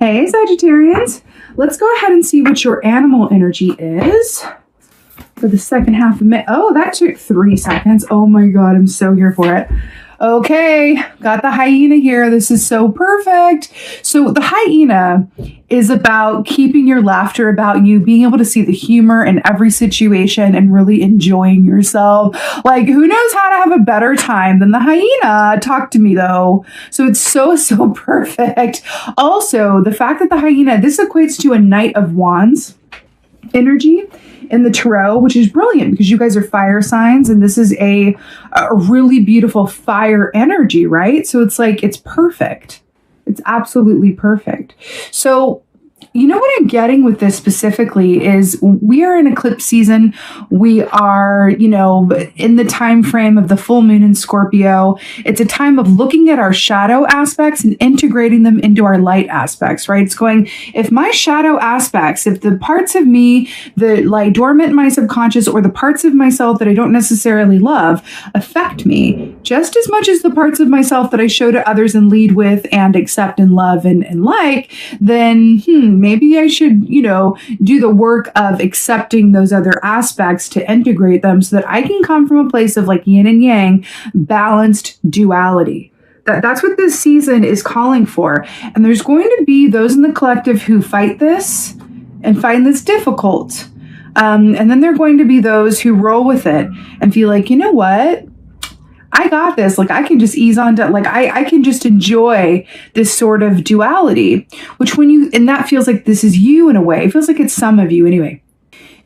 Hey, Sagittarians. Let's go ahead and see what your animal energy is for the second half of May. Oh, that took 3 seconds. Oh my God, I'm so here for it. Okay, got the hyena here. This is so perfect. So the hyena is about keeping your laughter about you, being able to see the humor in every situation and really enjoying yourself. Like, who knows how to have a better time than the hyena? Talk to me though. So it's so perfect. Also, the fact that the hyena, this equates to a Knight of Wands energy in the tarot, which is brilliant because you guys are fire signs and this is a really beautiful fire energy, right? So it's like, it's perfect. It's absolutely perfect. So you know what I'm getting with this specifically is we are in eclipse season. We are, in the time frame of the full moon in Scorpio. It's a time of looking at our shadow aspects and integrating them into our light aspects, right? It's going, if my shadow aspects, if the parts of me that lie dormant in my subconscious or the parts of myself that I don't necessarily love affect me just as much as the parts of myself that I show to others and lead with and accept and love and like, then maybe I should, do the work of accepting those other aspects to integrate them so that I can come from a place of like yin and yang, balanced duality. That's what this season is calling for. And there's going to be those in the collective who fight this and find this difficult. And then there are going to be those who roll with it and feel like, you know what? I got this. Like, I can just ease on to, like, I can just enjoy this sort of duality, which and that feels like this is you in a way. It feels like it's some of you anyway.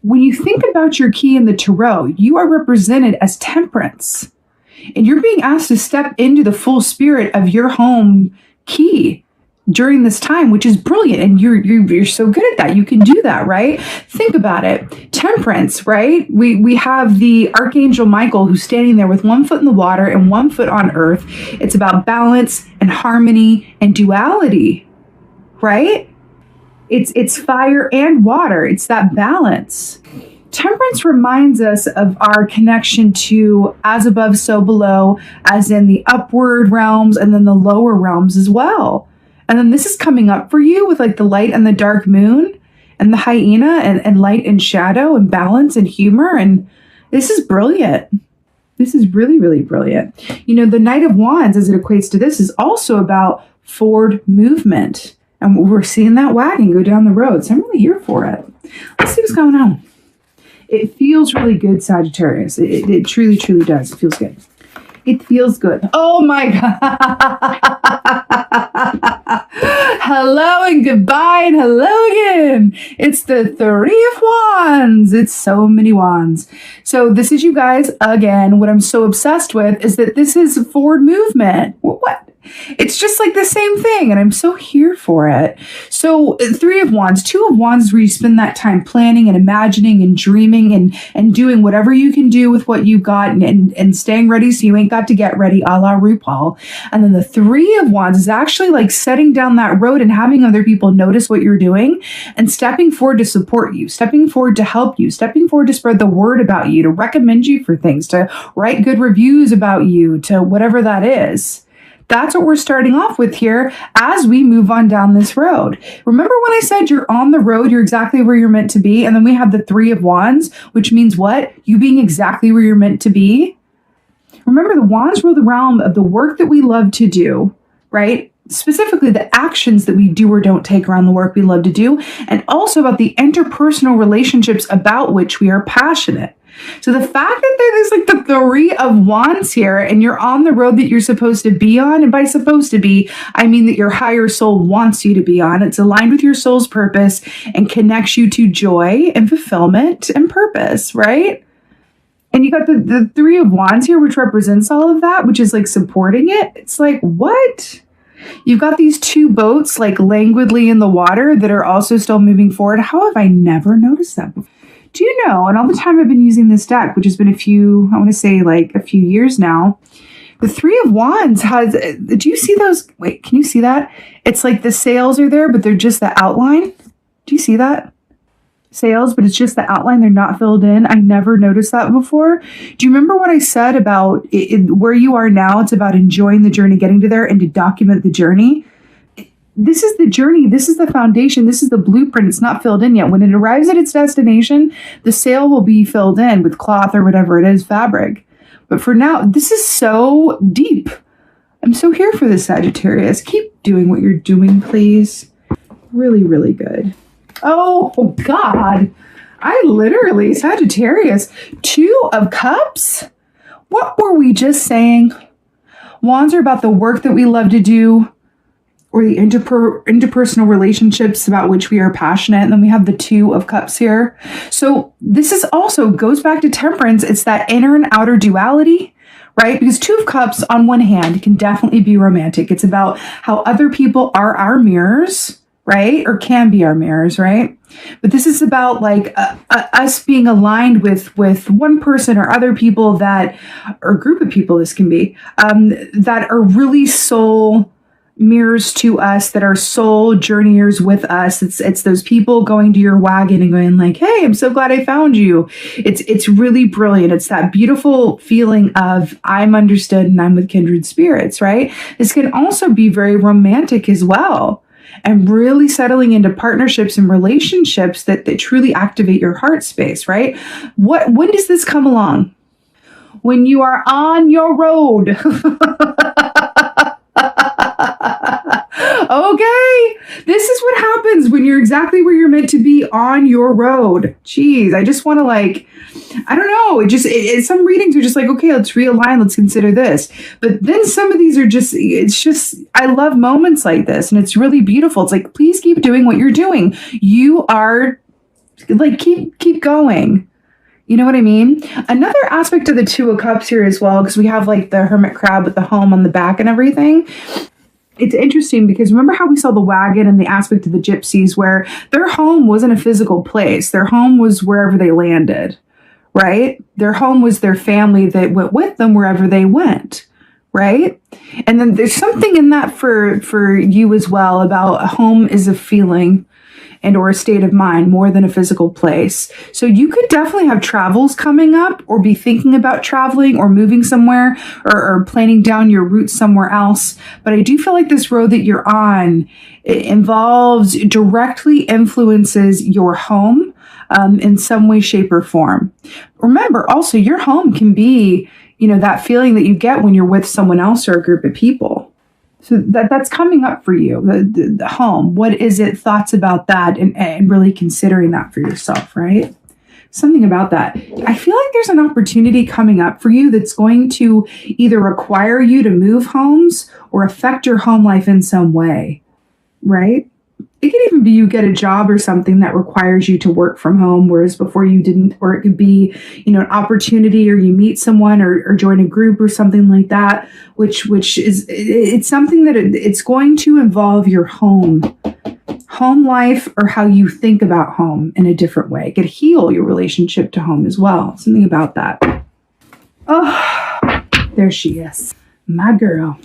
When you think about your key in the tarot, you are represented as Temperance, and you're being asked to step into the full spirit of your home key during this time, which is brilliant. And you're so good at that. You can do that, right? Think about it. Temperance, right? We have the Archangel Michael who's standing there with 1 foot in the water and 1 foot on earth. It's about balance and harmony and duality, right? It's fire and water. It's that balance. Temperance reminds us of our connection to as above, so below, as in the upward realms and then the lower realms as well. And then this is coming up for you with like the light and the dark moon and the hyena and light and shadow and balance and humor. And this is brilliant. This is really, really brilliant. The Knight of Wands, as it equates to this, is also about forward movement. And we're seeing that wagon go down the road. So I'm really here for it. Let's see what's going on. It feels really good, Sagittarius. It truly, truly does. It feels good. It feels good. Oh my God. Hello and goodbye and hello again. It's the 3 of Wands. It's so many wands. So this is you guys again. What I'm so obsessed with is that this is forward movement. What? It's just like the same thing, and I'm so here for it. So 3 of Wands, 2 of Wands is where you spend that time planning and imagining and dreaming and doing whatever you can do with what you got and staying ready so you ain't got to get ready, a la RuPaul. And then the 3 of Wands is actually like setting down that road and having other people notice what you're doing and stepping forward to support you, stepping forward to help you, stepping forward to spread the word about you, to recommend you for things, to write good reviews about you, to whatever that is. That's what we're starting off with here as we move on down this road. Remember when I said you're on the road, you're exactly where you're meant to be. And then we have the 3 of Wands, which means what? You being exactly where you're meant to be. Remember, the wands rule the realm of the work that we love to do, right? Specifically the actions that we do or don't take around the work we love to do, and also about the interpersonal relationships about which we are passionate. So the fact that there's like the 3 of Wands here and you're on the road that you're supposed to be on, and by supposed to be, I mean that your higher soul wants you to be on. It's aligned with your soul's purpose and connects you to joy and fulfillment and purpose, right? And you got the 3 of Wands here, which represents all of that, which is like supporting it. It's like, what? You've got these 2 boats like languidly in the water that are also still moving forward. How have I never noticed that before? Do you know, and all the time I've been using this deck, which has been a few years now, the 3 of Wands has, do you see those? Wait, can you see that? It's like the sails are there, but they're just the outline. Do you see that? Sails, but it's just the outline. They're not filled in. I never noticed that before. Do you remember what I said about where you are now? It's about enjoying the journey, getting to there, and to document the journey. this is the journey. This is the foundation. This is the blueprint. It's not filled in yet. When it arrives at its destination, the sail will be filled in with cloth or whatever it is, fabric. But for now, this is so deep. I'm so here for this, Sagittarius. Keep doing what you're doing, please. Really, really good. Oh, God. I literally, Sagittarius, 2 of Cups? What were we just saying? Wands are about the work that we love to do, or the interpersonal relationships about which we are passionate. And then we have the 2 of Cups here. So this is also goes back to Temperance. It's that inner and outer duality, right? Because 2 of Cups on one hand can definitely be romantic. It's about how other people are our mirrors, right? Or can be our mirrors, right? But this is about like us being aligned with one person or other people that, or a group of people, this can be, that are really soul mirrors to us, that are soul journeyers with us. It's those people going to your wagon and going like, hey, I'm so glad I found you. It's really brilliant. It's that beautiful feeling of I'm understood and I'm with kindred spirits, right? This can also be very romantic as well, and really settling into partnerships and relationships that truly activate your heart space, right? When does this come along? When you are on your road. Okay, this is what happens when you're exactly where you're meant to be on your road. Jeez, I just want to I don't know. Some readings are just like, okay, let's realign. Let's consider this. But then some of these are I love moments like this, and it's really beautiful. It's like, please keep doing what you're doing. You are keep going. You know what I mean? Another aspect of the 2 of Cups here as well, because we have the hermit crab with the home on the back and everything. It's interesting because remember how we saw the wagon and the aspect of the gypsies where their home wasn't a physical place. Their home was wherever they landed, right? Their home was their family that went with them wherever they went, right? And then there's something in that for you as well about a home is a feeling and or a state of mind more than a physical place. So you could definitely have travels coming up or be thinking about traveling or moving somewhere or planning down your route somewhere else. But I do feel like this road that you're on, it directly influences your home in some way, shape, or form. Remember, also, your home can be, that feeling that you get when you're with someone else or a group of people. So that's coming up for you, the home. What is it? Thoughts about that and really considering that for yourself, right? Something about that. I feel like there's an opportunity coming up for you that's going to either require you to move homes or affect your home life in some way, right? It could even be you get a job or something that requires you to work from home, whereas before you didn't, or it could be, an opportunity, or you meet someone or join a group or something like that, which is, it's something that it's going to involve your home life or how you think about home in a different way. It could heal your relationship to home as well. Something about that. Oh, there she is. My girl.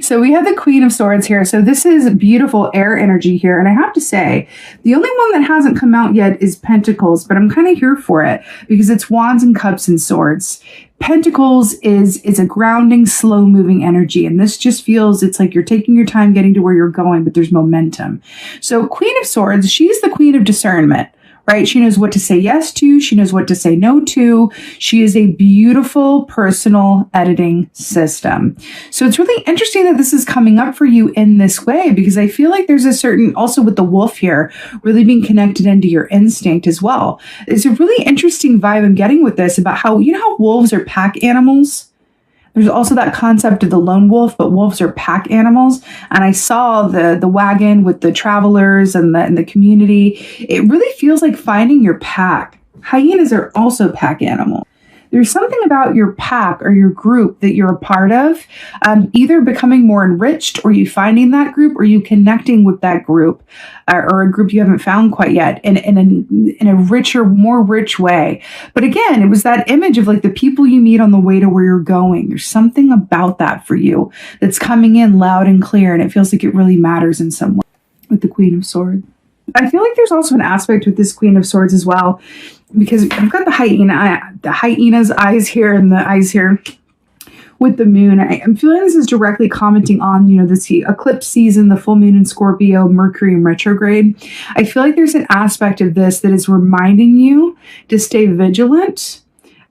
So we have the Queen of Swords here. So this is beautiful air energy here. And I have to say, the only one that hasn't come out yet is Pentacles, but I'm kind of here for it because it's Wands and Cups and Swords. Pentacles is a grounding, slow moving energy. And this just feels, it's like you're taking your time getting to where you're going, but there's momentum. So Queen of Swords, she's the Queen of discernment. Right? She knows what to say yes to. She knows what to say no to. She is a beautiful personal editing system. So it's really interesting that this is coming up for you in this way, because I feel like there's a certain, also with the wolf here, really being connected into your instinct as well. It's a really interesting vibe I'm getting with this about how, how wolves are pack animals? There's also that concept of the lone wolf, but wolves are pack animals. And I saw the wagon with the travelers and the community. It really feels like finding your pack. Hyenas are also pack animals. There's something about your pack or your group that you're a part of, either becoming more enriched or you finding that group or you connecting with that group or a group you haven't found quite yet in a richer, more rich way. But again, it was that image of the people you meet on the way to where you're going. There's something about that for you that's coming in loud and clear, and it feels like it really matters in some way with the Queen of Swords. I feel like there's also an aspect with this Queen of Swords as well, because I've got the hyena's eyes here and the eyes here, with the moon, I'm feeling this is directly commenting on, you know, this eclipse season, the full moon in Scorpio, Mercury in retrograde. I feel like there's an aspect of this that is reminding you to stay vigilant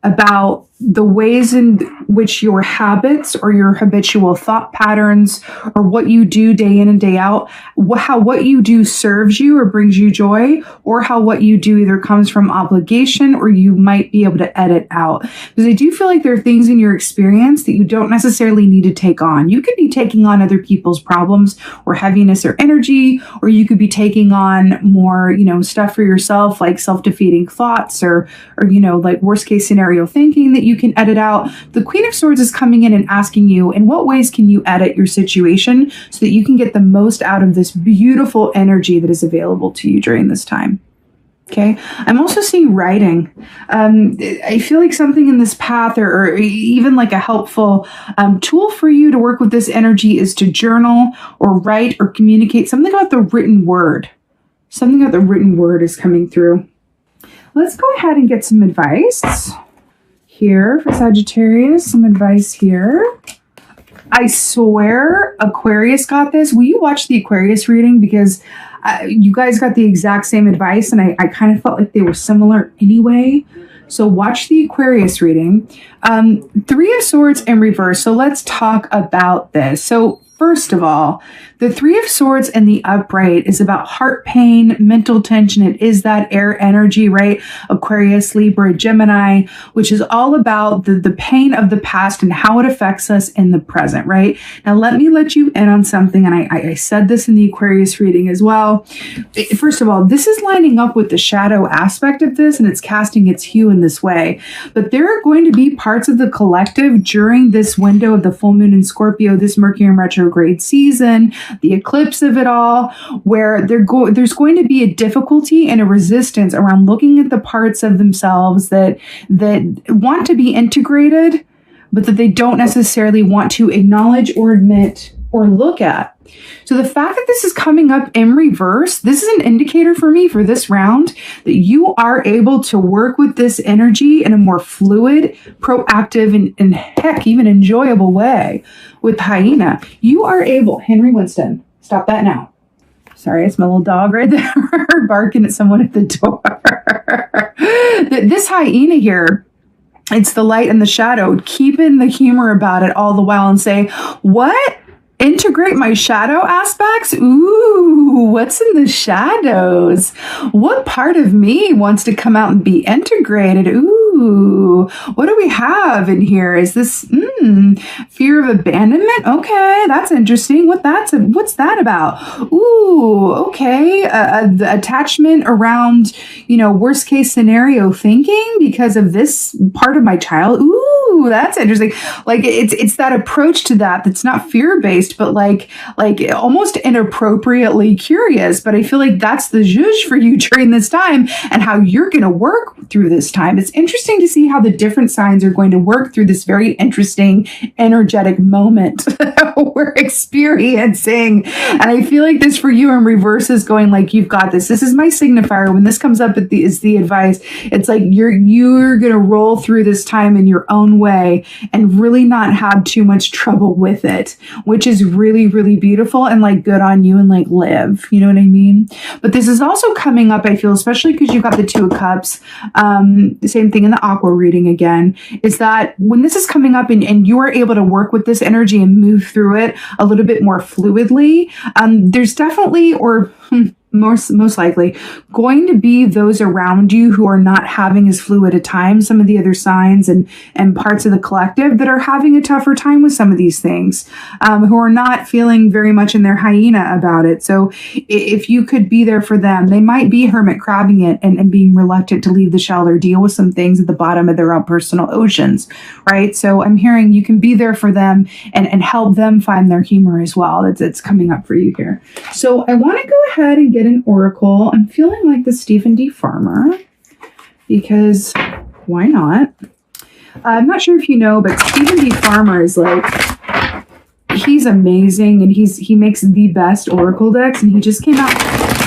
about the ways in which your habits or your habitual thought patterns or what you do day in and day out, how what you do serves you or brings you joy, or how what you do either comes from obligation or you might be able to edit out. Because I do feel like there are things in your experience that you don't necessarily need to take on. You could be taking on other people's problems or heaviness or energy, or you could be taking on more, you know, stuff for yourself, like self-defeating thoughts or, you know, like worst case scenario thinking that you can edit out. The Queen of Swords is coming in and asking you, in what ways can you edit your situation so that you can get the most out of this beautiful energy that is available to you during this time? Okay. I'm also seeing writing. I feel like something in this path or even like a helpful tool for you to work with this energy is to journal or write or communicate something about the written word. Something about the written word is coming through. Let's go ahead and get some advice here for Sagittarius. Some advice here. I swear Aquarius got this. Will you watch the Aquarius reading? Because you guys got the exact same advice and I kind of felt like they were similar anyway. So watch the Aquarius reading. 3 of Swords in reverse. So let's talk about this. So first of all, the 3 of Swords in the upright is about heart pain, mental tension. It is that air energy, right? Aquarius, Libra, Gemini, which is all about the pain of the past and how it affects us in the present, right? Now, let me let you in on something. And I said this in the Aquarius reading as well. First of all, this is lining up with the shadow aspect of this, and it's casting its hue in this way. But there are going to be parts of the collective during this window of the full moon in Scorpio, this Mercury in retrograde season, the eclipse of it all, where there's going to be a difficulty and a resistance around looking at the parts of themselves that want to be integrated, but that they don't necessarily want to acknowledge or admit or look at. So the fact that this is coming up in reverse, this is an indicator for me for this round that you are able to work with this energy in a more fluid, proactive, and heck, even enjoyable way with Hyena. You are able, Henry Winston, stop that now. Sorry, it's my little dog right there barking at someone at the door. This hyena here, it's the light and the shadow. Keep in the humor about it all the while and say, what? Integrate my shadow aspects? Ooh, what's in the shadows? What part of me wants to come out and be integrated? Ooh, what do we have in here? Is this fear of abandonment? Okay, that's interesting. What's that about? Ooh, okay, the attachment around, you know, worst case scenario thinking because of this part of my child. Ooh, that's interesting. Like it's that approach to that's not fear-based, but like almost inappropriately curious. But I feel like that's the zhuzh for you during this time and how you're going to work through this time. It's interesting to see how the different signs are going to work through this very interesting energetic moment we're experiencing. And I feel like this for you in reverse is going like, you've got this. This is my signifier. When this comes up is the advice. It's like you're going to roll through this time in your own way and really not have too much trouble with it, which is really, really beautiful and like good on you and like live, you know what I mean? But this is also coming up, I feel, especially because you've got the 2 of Cups, the same thing in the Aqua reading again, is that when this is coming up and you are able to work with this energy and move through it a little bit more fluidly, there's definitely, or most likely going to be those around you who are not having as fluid a time, some of the other signs and parts of the collective that are having a tougher time with some of these things, who are not feeling very much in their hyena about it. So if you could be there for them, they might be hermit crabbing it and being reluctant to leave the shell or deal with some things at the bottom of their own personal oceans, right? So I'm hearing you can be there for them and help them find their humor as well. It's coming up for you here. So I want to go ahead and get an oracle. I'm feeling like the Stephen D. Farmer because why not? I'm not sure if you know, but Stephen D. Farmer is like he's amazing, and he makes the best oracle decks, and he just came out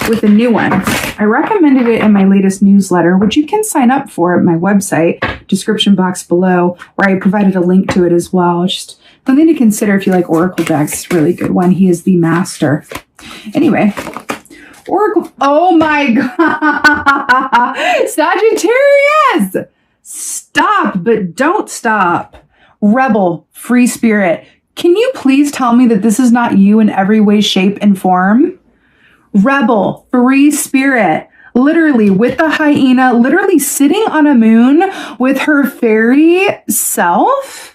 with a new one. I recommended it in my latest newsletter, which you can sign up for at my website, description box below, where I provided a link to it as well. Just something to consider if you like oracle decks. Really good one. He is the master. Anyway, oracle. Oh my god, Sagittarius! Stop, but don't stop. Rebel, free spirit. Can you please tell me that this is not you in every way, shape, and form? Rebel, free spirit, literally with the hyena, literally sitting on a moon with her fairy self.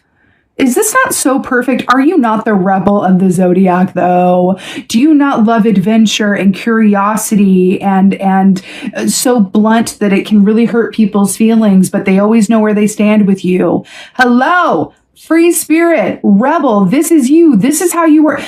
Is this not so perfect? Are you not the rebel of the zodiac, though? Do you not love adventure and curiosity and so blunt that it can really hurt people's feelings, but they always know where they stand with you? Hello, free spirit, rebel. This is you. This is how you were.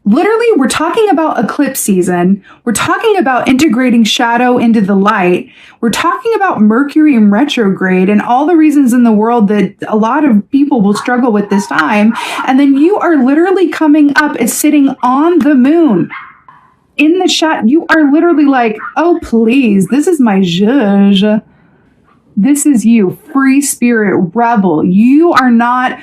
Literally, we're talking about eclipse season. We're talking about integrating shadow into the light. We're talking about Mercury in retrograde and all the reasons in the world that a lot of people will struggle with this time. And then you are literally coming up as sitting on the moon in the shadow. You are literally like, oh, please, this is my zhuzh. This is you, free spirit, rebel. You are not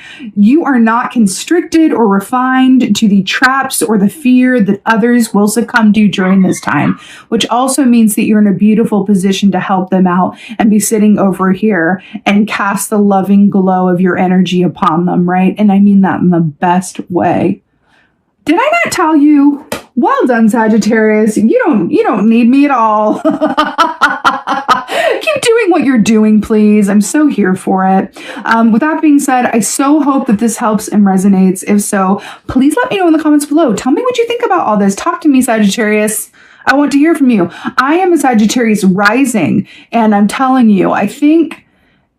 constricted or refined to the traps or the fear that others will succumb to during this time, which also means that you're in a beautiful position to help them out and be sitting over here and cast the loving glow of your energy upon them, right? And I mean that in the best way. Did I not tell you? Well done, Sagittarius. You don't need me at all. Keep doing what you're doing, please. I'm so here for it. With that being said, I so hope that this helps and resonates. If so, please let me know in the comments below. Tell me what you think about all this. Talk to me, Sagittarius. I want to hear from you. I am a Sagittarius rising, and I'm telling you, I think,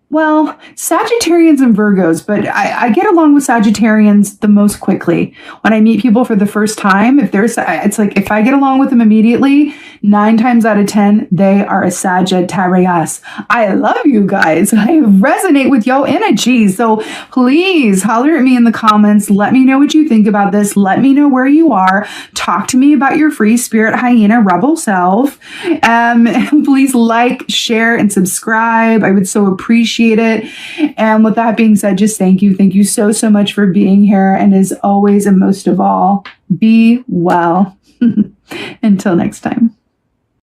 well, Sagittarians and Virgos, but I get along with Sagittarians the most quickly. When I meet people for the first time, it's like if I get along with them immediately, 9 times out of 10, they are a Sagittarius. I love you guys. I resonate with your energy. So please holler at me in the comments. Let me know what you think about this. Let me know where you are. Talk to me about your free spirit hyena rebel self. Please like, share, and subscribe. I would so appreciate it. And with that being said, just thank you. Thank you so, so much for being here. And as always, and most of all, be well. Until next time.